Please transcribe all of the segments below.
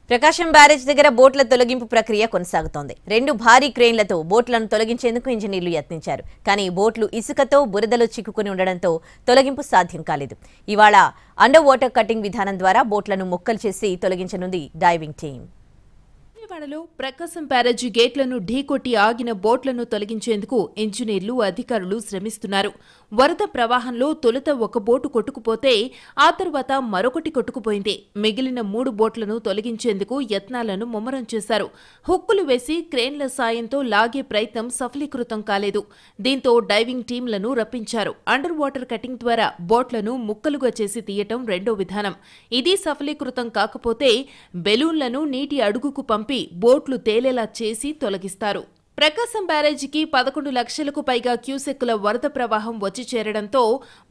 ప్రకాశం barrage దగ్గర బోట్ల తొలగింపు ప్రక్రియ కొనసాగుతోంది. 2 భారీ క్రేన్లతో బోట్లను తొలగించేందుకు ఇంజనీర్లు యత్నించారు. కానీ బోట్లు ఇసుకతో బురదలో చిక్కుకుని ఉండడంతో తొలగింపు సాధ్యం కాలేదు. ఇవాళ అండర్ వాటర్ కటింగ్ విధానం ద్వారా బోట్లను ముక్కలు చేసి తొలగించనుంది డైవింగ్ టీం. విజయవాడలో ప్రకాశం బ్యారేజీ గేట్లను ఢీకొట్టి ఆగిన బోట్లను తొలగించేందుకు ఇంజనీర్లు అధికారులు శ్రమిస్తున్నారు. వరద ప్రవాహంలో తొలుత ఒక బోటు కొట్టుకుపోతే ఆ తర్వాత మరొకటి కొట్టుకుపోయింది. మిగిలిన 3 బోట్లను తొలగించేందుకు యత్నాలను ముమ్మరం చేశారు. హుక్కులు వేసి క్రేన్ల సాయంతో లాగే ప్రయత్నం సఫలీకృతం కాలేదు. దీంతో డైవింగ్ టీంలను రప్పించారు. అండర్ వాటర్ కటింగ్ ద్వారా బోట్లను ముక్కలుగా చేసి తీయటం రెండో విధానం. ఇది సఫలీకృతం కాకపోతే బెలూన్లను నీటి అడుగుకు పంపి బోట్లు తేలేలా చేసి తొలగిస్తారు. ప్రకాశం బ్యారేజీకి 11 లక్షలకు పైగా క్యూసెక్కుల వరద ప్రవాహం వచ్చి చేరడంతో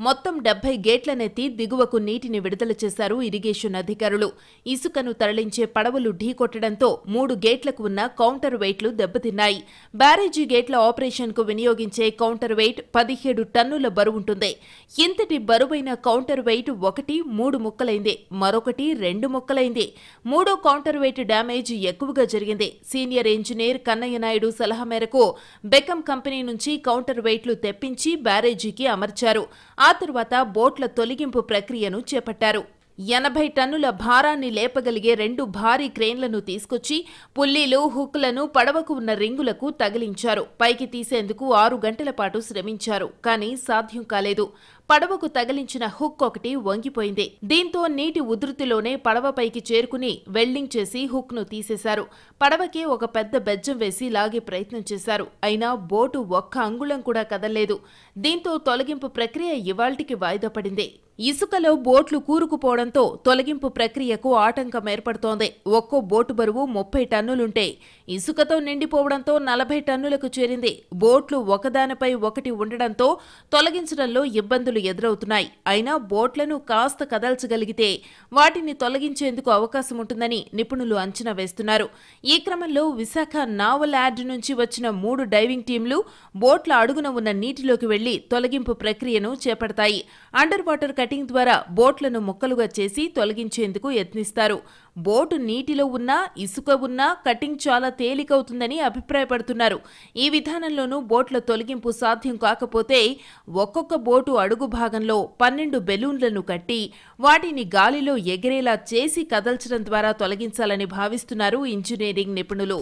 మొత్తం 70 గేట్లనెత్తి దిగువకు నీటిని విడుదల చేశారు ఇరిగేషన్ అధికారులు. ఇసుకను తరలించే పడవలు ఢీకొట్టడంతో 3 గేట్లకు ఉన్న కౌంటర్ వెయిట్లు దెబ్బతిన్నాయి. బ్యారేజీ గేట్ల ఆపరేషన్కు వినియోగించే కౌంటర్ వెయిట్ 17 టన్నుల బరువుంటుంది. ఇంతటి బరువైన కౌంటర్ వెయిట్ ఒకటి 3 ముక్కలైంది, మరొకటి 2 ముక్కలైంది. మూడో కౌంటర్ వెయిట్ డ్యామేజ్ ఎక్కువగా జరిగింది. సీనియర్ ఇంజనీర్ కన్నయ్య నాయుడు సలహా మేరకు బెకం కంపెనీ నుంచి కౌంటర్ వెయిట్లు తెప్పించి బ్యారేజీకి అమర్చారు. ఆ తర్వాత బోట్ల తొలగింపు ప్రక్రియను చేపట్టారు. 80 టన్నుల భారాన్ని లేపగలిగే 2 భారీ క్రేన్లను తీసుకొచ్చి పుల్లీలు, హుక్లను పడవకు ఉన్న రింగులకు తగిలించారు. పైకి తీసేందుకు 6 గంటల పాటు శ్రమించారు. కానీ సాధ్యం కాలేదు. పడవకు తగిలించిన హుక్ ఒకటి వంగిపోయింది. దీంతో నీటి ఉధృతిలోనే పడవపైకి చేరుకుని వెల్డింగ్ చేసి హుక్ ను తీసేశారు. పడవకే ఒక పెద్ద బెజ్జం వేసి లాగే ప్రయత్నం చేశారు. అయినా బోటు ఒక్క అంగుళం కూడా కదల్లేదు. దీంతో తొలగింపు ప్రక్రియ ఇవాళ్టికి వాయిదా పడింది. ఇసుకలో బోట్లు కూరుకుపోవడంతో తొలగింపు ప్రక్రియకు ఆటంకం ఏర్పడుతోంది. ఒక్కో బోటు బరువు 30 టన్నులుంటే ఇసుకతో నిండిపోవడంతో 40 టన్నులకు చేరింది. బోట్లు ఒకదానిపై ఒకటి ఉండడంతో తొలగించడంలో ఇబ్బందులు ఎదురవుతున్నాయి. అయినా బోట్లను కాస్త కదల్చగలిగితే వాటిని తొలగించేందుకు అవకాశం ఉంటుందని నిపుణులు అంచనా వేస్తున్నారు. ఈ క్రమంలో విశాఖ నావల్ యార్డ్ నుంచి వచ్చిన 3 డైవింగ్ టీంలు బోట్ల అడుగున ఉన్న నీటిలోకి వెళ్లి తొలగింపు ప్రక్రియను చేపడతాయి. అండర్ వాటర్ కటింగ్ ద్వారా బోట్లను ముక్కలుగా చేసి తొలగించేందుకు యత్నిస్తారు. బోటు నీటిలో ఉన్నా, ఇసుక ఉన్నా కటింగ్ చాలా తేలికవుతుందని అభిప్రాయపడుతున్నారు. ఈ విధానంలోనూ బోట్ల తొలగింపు సాధ్యం కాకపోతే ఒక్కొక్క బోటు అడుగు భాగంలో 12 బెలూన్లను కట్టి వాటిని గాలిలో ఎగిరేలా చేసి కదల్చడం ద్వారా తొలగించాలని భావిస్తున్నారు ఇంజనీరింగ్ నిపుణులు.